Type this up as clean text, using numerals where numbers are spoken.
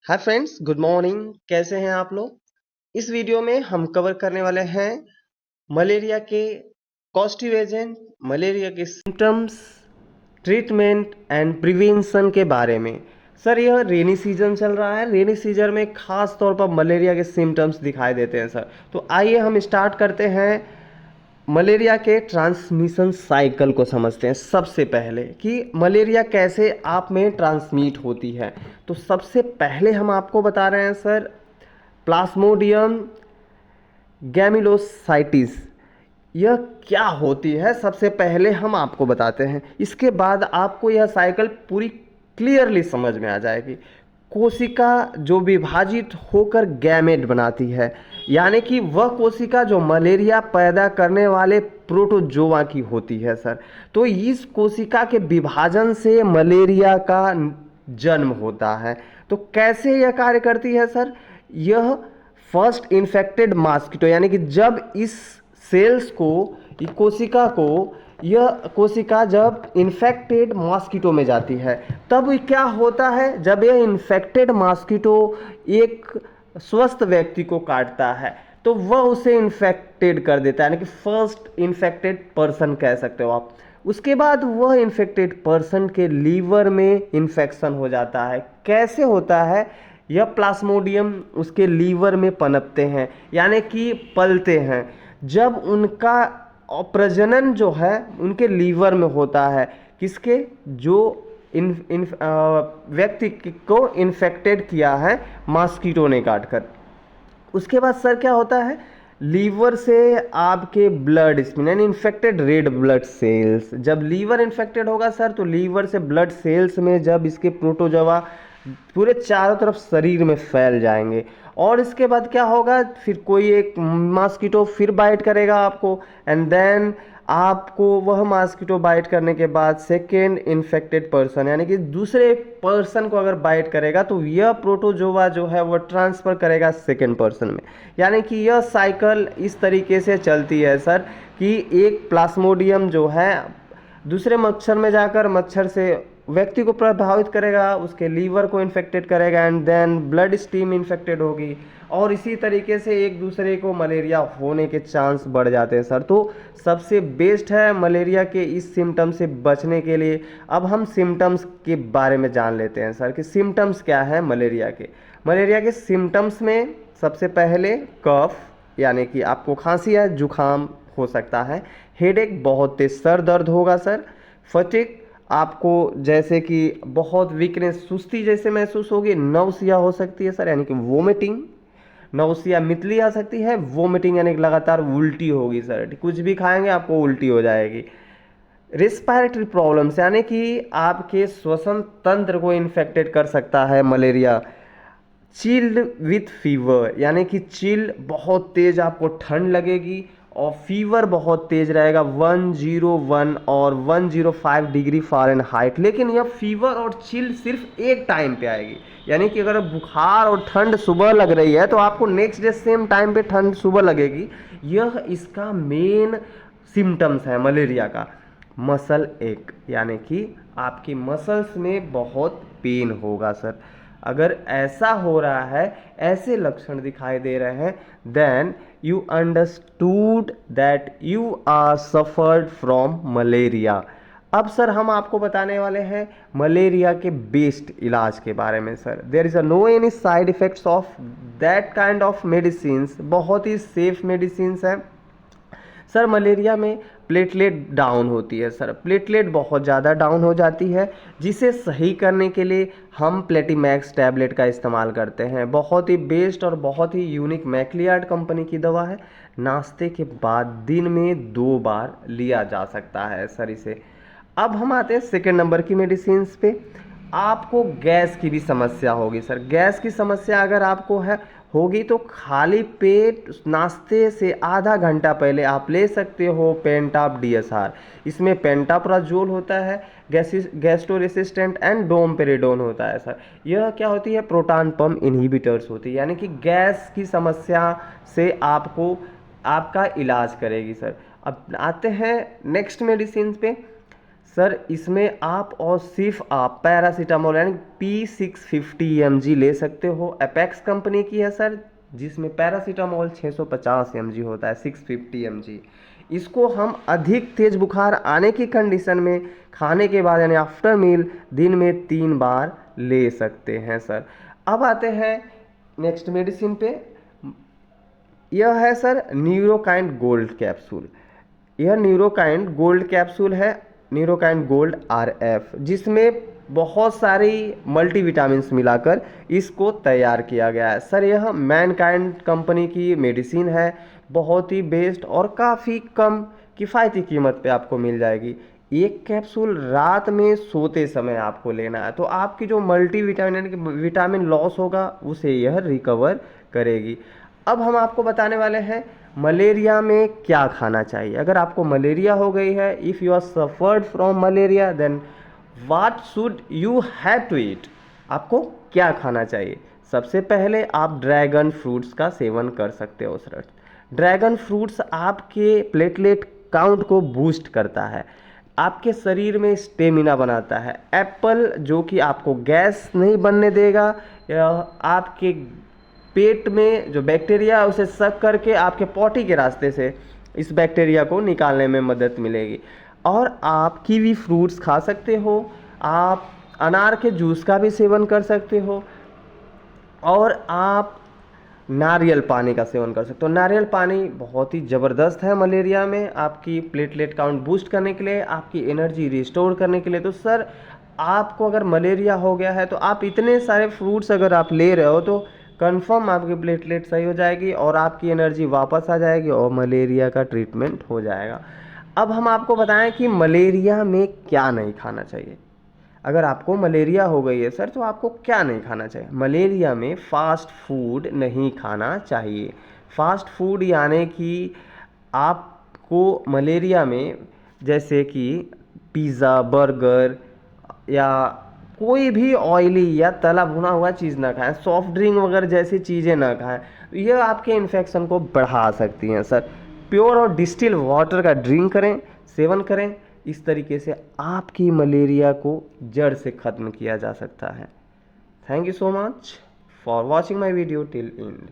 Hi friends, good morning. कैसे हैं आप लोग। इस वीडियो में हम कवर करने वाले हैं मलेरिया के कॉस्ट एजेंट, मलेरिया के सिम्टम्स, ट्रीटमेंट एंड प्रिवेंशन के बारे में। सर, यह रेनी सीजन चल रहा है। रेनी सीजन में खास तौर पर मलेरिया के सिम्टम्स दिखाई देते हैं सर। तो आइए हम स्टार्ट करते हैं। मलेरिया के ट्रांसमिशन साइकिल को समझते हैं सबसे पहले कि मलेरिया कैसे आप में ट्रांसमिट होती है। तो सबसे पहले हम आपको बता रहे हैं सर, प्लाज्मोडियम गैमिलोसाइटिस यह क्या होती है, सबसे पहले हम आपको बताते हैं। इसके बाद आपको यह साइकिल पूरी क्लियरली समझ में आ जाएगी। कोशिका जो विभाजित होकर गैमेट बनाती है, यानी कि वह कोशिका जो मलेरिया पैदा करने वाले प्रोटोजोआ की होती है सर। तो इस कोशिका के विभाजन से मलेरिया का जन्म होता है। तो कैसे यह कार्य करती है सर। यह फर्स्ट इन्फेक्टेड मॉस्किटो, यानी कि जब इस सेल्स को, कोशिका को, यह कोशिका जब इन्फेक्टेड मॉस्किटो में जाती है, तब क्या होता है, जब यह इन्फेक्टेड मॉस्किटो एक स्वस्थ व्यक्ति को काटता है तो वह उसे इन्फेक्टेड कर देता है, यानी कि फर्स्ट इन्फेक्टेड पर्सन कह सकते हो आप। उसके बाद वह इन्फेक्टेड पर्सन के लीवर में इन्फेक्शन हो जाता है। कैसे होता है, यह प्लाज्मोडियम उसके लीवर में पनपते हैं, यानी कि पलते हैं। जब उनका प्रजनन जो है उनके लीवर में होता है, किसके, जो व्यक्ति को इन्फेक्टेड किया है मॉस्किटो ने काटकर। उसके बाद सर क्या होता है, लीवर से आपके ब्लड स्पिन यानी इन्फेक्टेड रेड ब्लड सेल्स, जब लीवर इन्फेक्टेड होगा सर तो लीवर से ब्लड सेल्स में जब इसके प्रोटोजोआ पूरे चारों तरफ शरीर में फैल जाएंगे, और इसके बाद क्या होगा, फिर कोई एक मॉस्किटो फिर बाइट करेगा आपको, एंड देन आपको वह मॉस्किटो बाइट करने के बाद सेकेंड इन्फेक्टेड पर्सन, यानी कि दूसरे पर्सन को अगर बाइट करेगा तो यह प्रोटोजोआ जो है वह ट्रांसफ़र करेगा सेकेंड पर्सन में। यानी कि यह साइकिल इस तरीके से चलती है सर कि एक प्लाज्मोडियम जो है दूसरे मच्छर में जाकर मच्छर से व्यक्ति को प्रभावित करेगा, उसके लीवर को इन्फेक्टेड करेगा, and then blood stream infected होगी, और इसी तरीके से एक दूसरे को मलेरिया होने के चांस बढ़ जाते हैं सर। तो सबसे बेस्ट है मलेरिया के इस सिम्टम से बचने के लिए। अब हम सिम्टम्स के बारे में जान लेते हैं सर कि सिम्टम्स क्या है मलेरिया के। मलेरिया के सिम्टम्स में सबसे पहले कफ, यानी कि आपको खांसी या जुखाम हो सकता है। हेडेक, बहुत तेज सर दर्द होगा सर। फटिक, आपको जैसे कि बहुत वीकनेस, सुस्ती जैसे महसूस होगी। नौसिया हो सकती है सर, यानी कि वोमिटिंग, नौसिया मितली आ सकती है। वोमिटिंग यानी कि लगातार उल्टी होगी सर, कुछ भी खाएंगे आपको उल्टी हो जाएगी। रिस्पायरेटरी प्रॉब्लम्स, यानी कि आपके श्वसन तंत्र को इन्फेक्टेड कर सकता है मलेरिया। चिल्ड विथ फीवर, यानी कि चिल, बहुत तेज आपको ठंड लगेगी, और फीवर बहुत तेज रहेगा, 101 और 105 डिग्री फ़ारेनहाइट। लेकिन यह फीवर और चिल सिर्फ एक टाइम पे आएगी, यानी कि अगर बुखार और ठंड सुबह लग रही है तो आपको नेक्स्ट डे सेम टाइम पे ठंड सुबह लगेगी। यह इसका मेन सिम्टम्स है मलेरिया का। मसल एक, यानी कि आपकी मसल्स में बहुत पेन होगा सर। अगर ऐसा हो रहा है, ऐसे लक्षण दिखाई दे रहे हैं, then you understood that you are suffered from malaria. अब सर हम आपको बताने वाले हैं मलेरिया के बेस्ट इलाज के बारे में sir. There is a no any side effects of that kind of medicines, बहुत ही सेफ मेडिसिन्स हैं सर। मलेरिया में प्लेटलेट डाउन होती है सर, प्लेटलेट बहुत ज़्यादा डाउन हो जाती है, जिसे सही करने के लिए हम प्लेटीमैक्स टैबलेट का इस्तेमाल करते हैं। बहुत ही बेस्ट और बहुत ही यूनिक मैक्लियार्ड कंपनी की दवा है। नाश्ते के बाद दिन में 2 बार लिया जा सकता है सर इसे। अब हम आते हैं सेकेंड नंबर की मेडिसिन्स पे। आपको गैस की भी समस्या होगी सर। गैस की समस्या अगर आपको है होगी तो खाली पेट नाश्ते से आधा घंटा पहले आप ले सकते हो पेंटाप डीएसआर। इसमें पेंटाप्राजोल होता है, गैस्ट्रो रेसिस्टेंट एंड डोमपेरिडोन होता है सर। यह क्या होती है, प्रोटॉन पंप इनहिबिटर्स होती है, यानी कि गैस की समस्या से आपको आपका इलाज करेगी सर। अब आते हैं नेक्स्ट मेडिसिन पे। सर इसमें आप और सिर्फ आप पैरासीटामोल यानी P650 mg ले सकते हो। अपेक्स कंपनी की है सर, जिसमें पैरासीटामोल 650 mg होता है, 650 mg। इसको हम अधिक तेज बुखार आने की कंडीशन में खाने के बाद यानी आफ्टर मील दिन में 3 बार ले सकते हैं सर। अब आते हैं नेक्स्ट मेडिसिन पे। यह है सर न्यूरोकाइंड गोल्ड कैप्सूल। यह न्यूरोकाइंड गोल्ड कैप्सूल है, न्यूरोकाइंड गोल्ड RF, जिसमें बहुत सारी मल्टीविटामिन्स मिलाकर इसको तैयार किया गया है सर। यह मैनकाइंड कंपनी की मेडिसिन है, बहुत ही बेस्ट और काफ़ी कम किफ़ायती कीमत पे आपको मिल जाएगी। एक कैप्सूल रात में सोते समय आपको लेना है, तो आपकी जो मल्टीविटामिन यानी कि विटामिन लॉस होगा उसे यह रिकवर करेगी। अब हम आपको बताने वाले हैं मलेरिया में क्या खाना चाहिए। अगर आपको मलेरिया हो गई है, if you are suffered from malaria, then what should you have to eat, आपको क्या खाना चाहिए। सबसे पहले आप ड्रैगन फ्रूट्स का सेवन कर सकते हो सर। ड्रैगन फ्रूट्स आपके प्लेटलेट काउंट को बूस्ट करता है, आपके शरीर में स्टेमिना बनाता है। एप्पल जो कि आपको गैस नहीं बनने देगा, आपके पेट में जो बैक्टीरिया है उसे सक करके आपके पॉटी के रास्ते से इस बैक्टीरिया को निकालने में मदद मिलेगी। और आप कीवी फ्रूट्स खा सकते हो, आप अनार के जूस का भी सेवन कर सकते हो, और आप नारियल पानी का सेवन कर सकते हो। नारियल पानी बहुत ही ज़बरदस्त है मलेरिया में, आपकी प्लेटलेट काउंट बूस्ट करने के लिए, आपकी एनर्जी रिस्टोर करने के लिए। तो सर आपको अगर मलेरिया हो गया है तो आप इतने सारे फ्रूट्स अगर आप ले रहे हो तो कंफर्म आपकी प्लेटलेट सही हो जाएगी और आपकी एनर्जी वापस आ जाएगी और मलेरिया का ट्रीटमेंट हो जाएगा। अब हम आपको बताएं कि मलेरिया में क्या नहीं खाना चाहिए। अगर आपको मलेरिया हो गई है सर तो आपको क्या नहीं खाना चाहिए। मलेरिया में फास्ट फूड नहीं खाना चाहिए। फास्ट फूड यानी कि आपको मलेरिया में जैसे कि पिज़्ज़ा, बर्गर या कोई भी ऑयली या तला भुना हुआ चीज़ ना खाएं, सॉफ्ट ड्रिंक वगैरह जैसी चीज़ें ना खाएं, यह आपके इन्फेक्शन को बढ़ा सकती हैं सर। प्योर और डिस्टिल वाटर का ड्रिंक करें, सेवन करें। इस तरीके से आपकी मलेरिया को जड़ से ख़त्म किया जा सकता है। Thank you so much for watching my video till and.